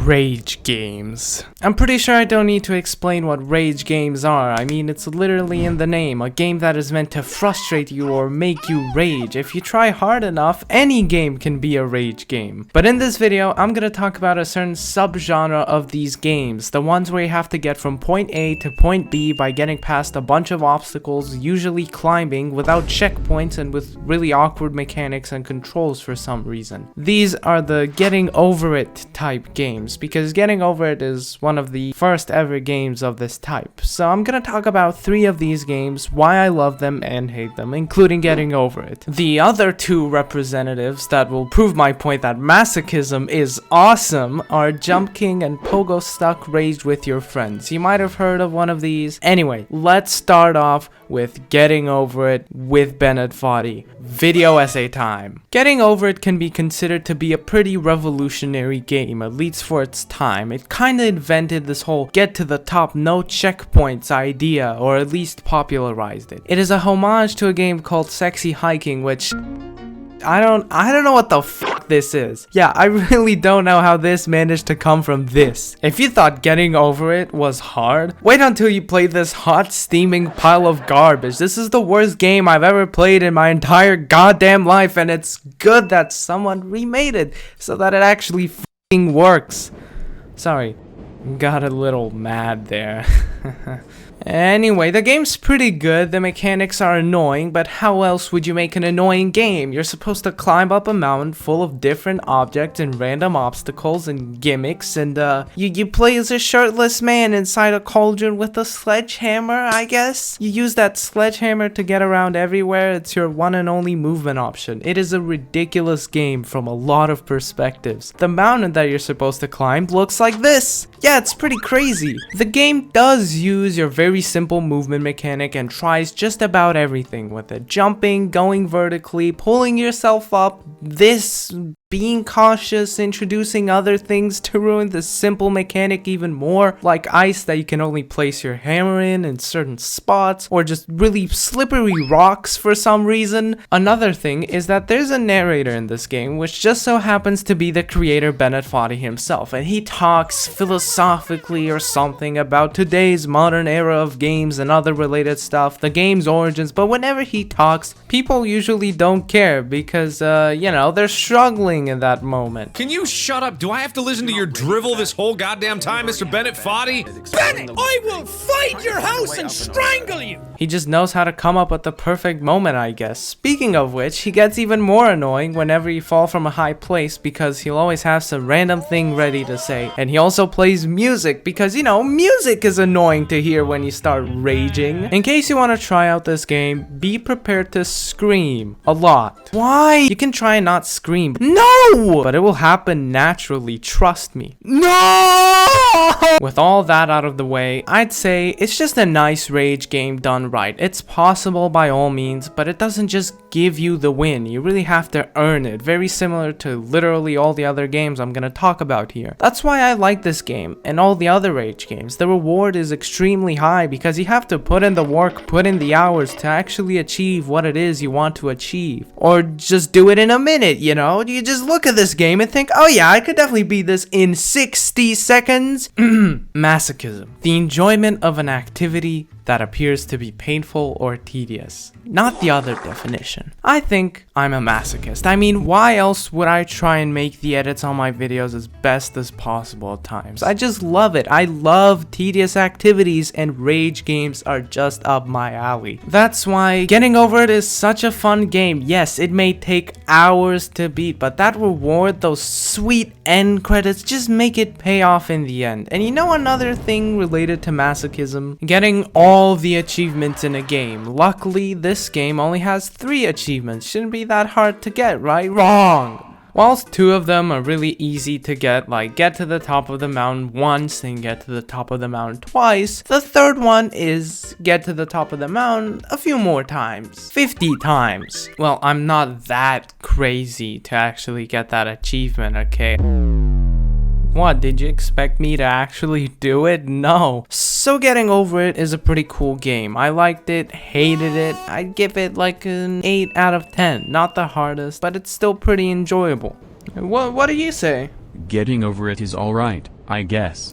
Rage games. I'm pretty sure I don't need to explain what rage games are. I mean, it's literally in the name, a game that is meant to frustrate you or make you rage. If you try hard enough, any game can be a rage game. But in this video, I'm gonna talk about a certain subgenre of these games, the ones where you have to get from point A to point B by getting past a bunch of obstacles, usually climbing, without checkpoints and with really awkward mechanics and controls for some reason. These are the getting over it type games, because getting over it is one of the first ever games of this type. So I'm gonna talk about 3 of these games, why I love them and hate them, including getting over it. The other 2 representatives that will prove my point that masochism is awesome are Jump King and Pogo Stuck Rage with Your Friends. You might have heard of one of these. Anyway, let's start off with getting over it with Bennett Foddy. Video essay time. Getting over it can be considered to be a pretty revolutionary game, at least for its time. It kinda invented this whole get to the top no checkpoints idea, or at least popularized it. It is a homage to a game called Sexy Hiking, which I don't know what the fuck this is. Yeah, I really don't know how this managed to come from this. If you thought getting over it was hard, wait until you play this hot steaming pile of garbage. This is the worst game I've ever played in my entire goddamn life, and it's good that someone remade it so that it actually fucking works. Sorry, got a little mad there. Anyway, the game's pretty good, the mechanics are annoying, but how else would you make an annoying game? You're supposed to climb up a mountain full of different objects and random obstacles and gimmicks, and you play as a shirtless man inside a cauldron with a sledgehammer, I guess? You use that sledgehammer to get around everywhere. It's your one and only movement option. It is a ridiculous game from a lot of perspectives. The mountain that you're supposed to climb looks like this. Yeah, it's pretty crazy. The game does use your very simple movement mechanic and tries just about everything with it. Jumping, going vertically, pulling yourself up, being cautious, introducing other things to ruin the simple mechanic even more, like ice that you can only place your hammer in certain spots, or just really slippery rocks for some reason. Another thing is that there's a narrator in this game, which just so happens to be the creator Bennett Foddy himself, and he talks philosophically or something about today's modern era of games and other related stuff, the game's origins, but whenever he talks, people usually don't care because, you know, they're struggling in that moment. Can you shut up? Do I have to listen to your drivel this whole goddamn time, Mr. Bennett Foddy? Bennett, I will find your house and strangle you! He just knows how to come up with the perfect moment, I guess. Speaking of which, he gets even more annoying whenever you fall from a high place because he'll always have some random thing ready to say. And he also plays music because, you know, music is annoying to hear when you start raging. In case you want to try out this game, be prepared to scream a lot. Why? You can try and not scream. No! But it will happen naturally, trust me. No! With all that out of the way, I'd say it's just a nice rage game done right. It's possible by all means, but it doesn't just give you the win. You really have to earn it. Very similar to literally all the other games I'm gonna talk about here. That's why I like this game and all the other rage games. The reward is extremely high because you have to put in the work, put in the hours to actually achieve what it is you want to achieve. Or just do it in a minute, you know? You just look at this game and think, oh yeah, I could definitely beat this in 60 seconds. Masochism. The enjoyment of an activity that appears to be painful or tedious. Not the other definition. I think I'm a masochist. I mean, why else would I try and make the edits on my videos as best as possible at times? I just love it. I love tedious activities, and rage games are just up my alley. That's why getting over it is such a fun game. Yes, it may take hours to beat, but that reward, those sweet end credits, just make it pay off in the end. And you know another thing related to masochism? Getting all the achievements in a game. Luckily, this game only has 3 achievements. Shouldn't be that hard to get, right? Wrong! Whilst 2 of them are really easy to get, like get to the top of the mountain once and get to the top of the mountain twice, the third one is get to the top of the mountain a few more times. 50 times. Well, I'm not that crazy to actually get that achievement, okay? What, did you expect me to actually do it? No. So getting over it is a pretty cool game. I liked it, hated it. I'd give it like an 8 out of 10. Not the hardest, but it's still pretty enjoyable. What do you say? Getting over it is alright, I guess.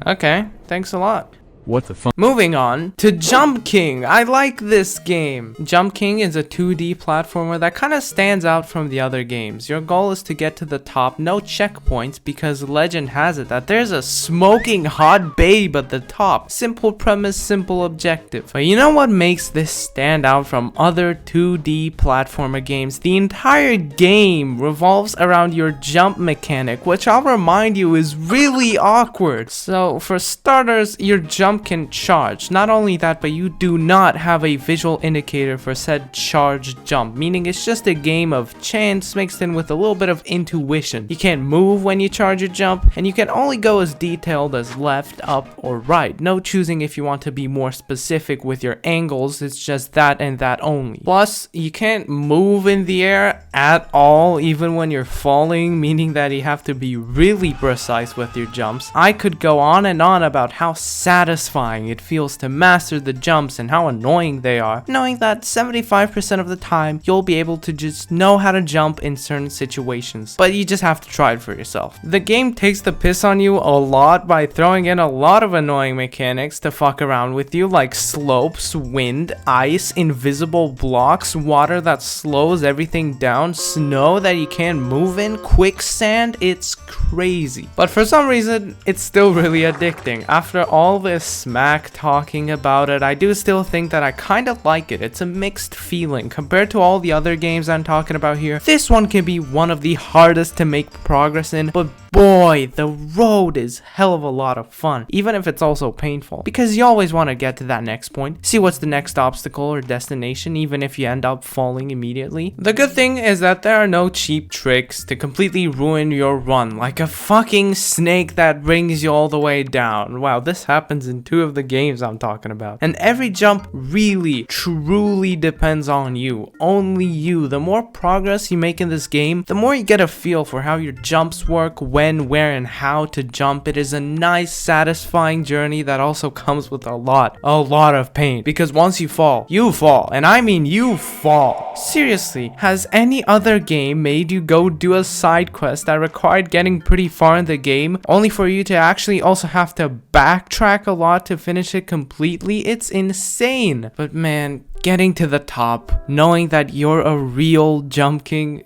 Okay, thanks a lot. What the fuck? Moving on to Jump King. I like this game. Jump King is a 2D platformer that kind of stands out from the other games. Your goal is to get to the top, no checkpoints, because legend has it that there's a smoking hot babe at the top. Simple premise, simple objective. But you know what makes this stand out from other 2D platformer games? The entire game revolves around your jump mechanic, which I'll remind you is really awkward. So for starters, your jump can charge. Not only that, but you do not have a visual indicator for said charged jump, meaning it's just a game of chance mixed in with a little bit of intuition. You can't move when you charge a jump, and you can only go as detailed as left, up, or right. No choosing if you want to be more specific with your angles, it's just that and that only. Plus, you can't move in the air at all, even when you're falling, meaning that you have to be really precise with your jumps. I could go on and on about how satisfying it feels to master the jumps and how annoying they are, knowing that 75% of the time you'll be able to just know how to jump in certain situations, but you just have to try it for yourself. The game takes the piss on you a lot by throwing in a lot of annoying mechanics to fuck around with you, like slopes, wind, ice, invisible blocks, water that slows everything down, snow that you can't move in, quicksand. It's crazy, but for some reason it's still really addicting. After all this smack talking about it, I do still think that I kind of like it. It's a mixed feeling. Compared to all the other games I'm talking about here, this one can be one of the hardest to make progress in, but boy, the road is hell of a lot of fun, even if it's also painful, because you always want to get to that next point, see what's the next obstacle or destination, even if you end up falling immediately. The good thing is that there are no cheap tricks to completely ruin your run, like a fucking snake that brings you all the way down. Wow, this happens in 2 of the games I'm talking about. And every jump really, truly depends on you. Only you. The more progress you make in this game, the more you get a feel for how your jumps work, when, where, and how to jump. It is a nice, satisfying journey that also comes with a lot of pain. Because once you fall, and I mean you fall. Seriously, has any other game made you go do a side quest that required getting pretty far in the game, only for you to actually also have to backtrack a lot to finish it completely? It's insane. But man, getting to the top, knowing that you're a real Jump King,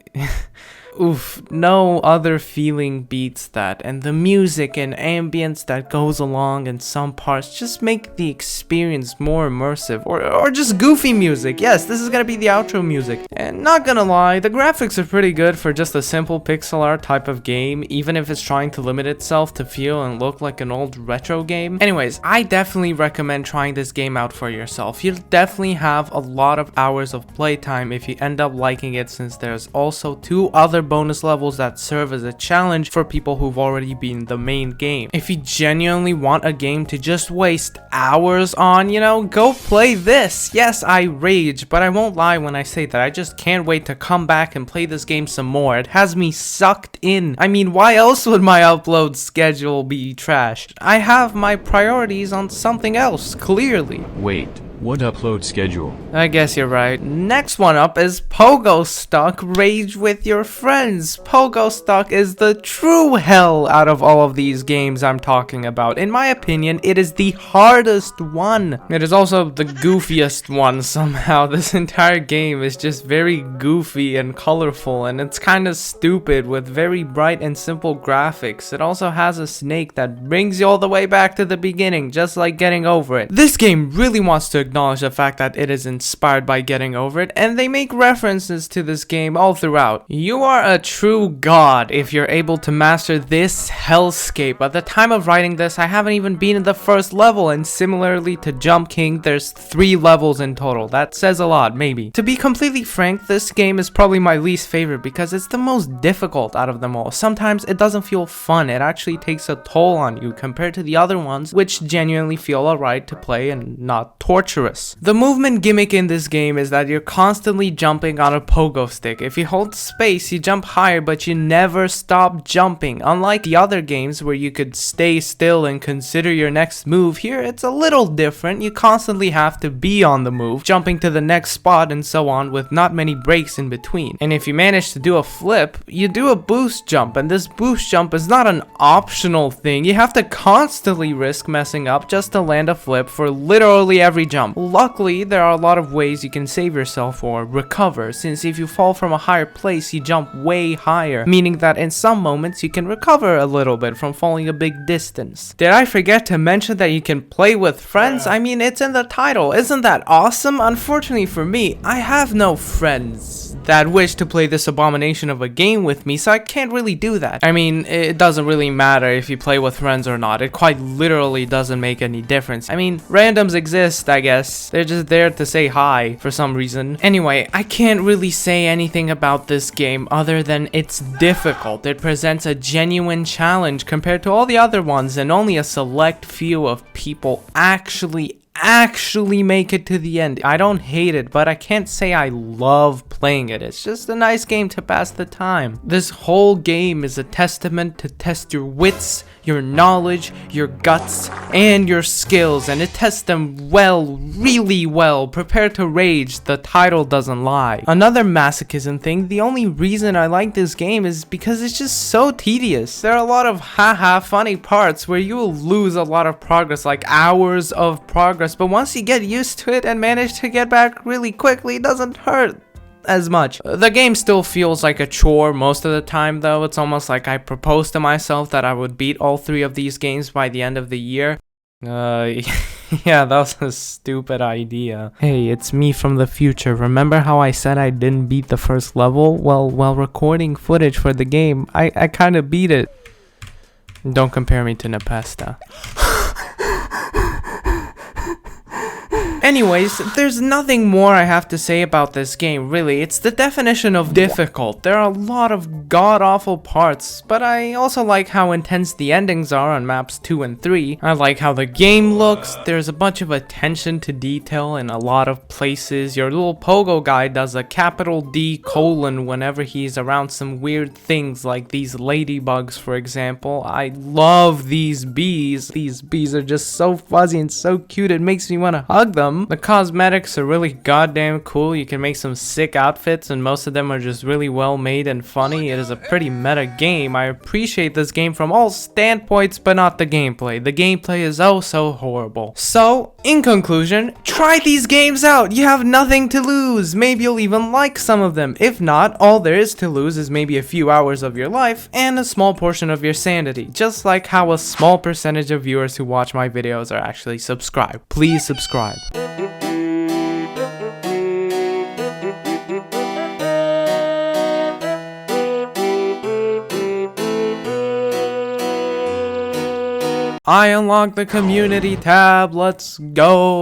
oof, no other feeling beats that. And the music and ambience that goes along in some parts just make the experience more immersive, or just goofy music. Yes, this is gonna be the outro music. And not gonna lie, the graphics are pretty good for just a simple pixel art type of game, even if it's trying to limit itself to feel and look like an old retro game. Anyways, I definitely recommend trying this game out for yourself. You'll definitely have a lot of hours of playtime if you end up liking it, since there's also 2 other bonus levels that serve as a challenge for people who've already beaten the main game. If you genuinely want a game to just waste hours on, you know, go play this. Yes, I rage, but I won't lie when I say that I just can't wait to come back and play this game some more. It has me sucked in. I mean, why else would my upload schedule be trash? I have my priorities on something else, clearly. Wait, what upload schedule? I guess you're right. Next one up is Pogo Stuck, Rage with Your Friends. Pogo Stuck is the true hell out of all of these games I'm talking about. In my opinion, it is the hardest one. It is also the goofiest one somehow. This entire game is just very goofy and colorful, and it's kind of stupid with very bright and simple graphics. It also has a snake that brings you all the way back to the beginning, just like Getting Over It. This game really wants to acknowledge the fact that it is inspired by Getting Over It, and they make references to this game all throughout. You are a true god if you're able to master this hellscape. At the time of writing this, I haven't even been in the first level, and similarly to Jump King, there's 3 levels in total. That says a lot, maybe. To be completely frank, this game is probably my least favorite because it's the most difficult out of them all. Sometimes it doesn't feel fun. It actually takes a toll on you compared to the other ones, which genuinely feel alright to play and not torture treacherous. The movement gimmick in this game is that you're constantly jumping on a pogo stick. If you hold space, you jump higher, but you never stop jumping. Unlike the other games where you could stay still and consider your next move, here it's a little different. You constantly have to be on the move, jumping to the next spot and so on, with not many breaks in between. And if you manage to do a flip, you do a boost jump, and this boost jump is not an optional thing. You have to constantly risk messing up just to land a flip for literally every jump. Luckily, there are a lot of ways you can save yourself or recover, since if you fall from a higher place, you jump way higher, meaning that in some moments you can recover a little bit from falling a big distance. Did I forget to mention that you can play with friends? I mean, it's in the title. Isn't that awesome? Unfortunately for me, I have no friends that wish to play this abomination of a game with me, so I can't really do that. I mean, it doesn't really matter if you play with friends or not. It quite literally doesn't make any difference. I mean, randoms exist, I guess. They're just there to say hi for some reason. Anyway, I can't really say anything about this game other than it's difficult. It presents a genuine challenge compared to all the other ones, and only a select few of people actually make it to the end. I don't hate it, but I can't say I love playing it. It's just a nice game to pass the time. This whole game is a testament to test your wits, your knowledge, your guts, and your skills, and it tests them well, really well. Prepare to rage, the title doesn't lie. Another masochism thing, the only reason I like this game is because it's just so tedious. There are a lot of haha funny parts where you will lose a lot of progress, like hours of progress, but once you get used to it and manage to get back really quickly, it doesn't hurt as much. The game still feels like a chore most of the time though. It's almost like I proposed to myself that I would beat all 3 of these games by the end of the year. Yeah, that was a stupid idea. Hey, it's me from the future. Remember how I said I didn't beat the first level? Well, while recording footage for the game, I kind of beat it. Don't compare me to Nepesta. Anyways, there's nothing more I have to say about this game, really. It's the definition of difficult. There are a lot of god-awful parts, but I also like how intense the endings are on maps 2 and 3. I like how the game looks. There's a bunch of attention to detail in a lot of places. Your little pogo guy does a capital D : whenever he's around some weird things like these ladybugs, for example. I love these bees. These bees are just so fuzzy and so cute, it makes me want to hug them. The cosmetics are really goddamn cool. You can make some sick outfits, and most of them are just really well made and funny. It is a pretty meta game. I appreciate this game from all standpoints, but not the gameplay. The gameplay is oh so horrible. So, in conclusion, try these games out. You have nothing to lose. Maybe you'll even like some of them. If not, all there is to lose is maybe a few hours of your life and a small portion of your sanity. Just like how a small percentage of viewers who watch my videos are actually subscribed. Please subscribe. I unlocked the community tab, let's go!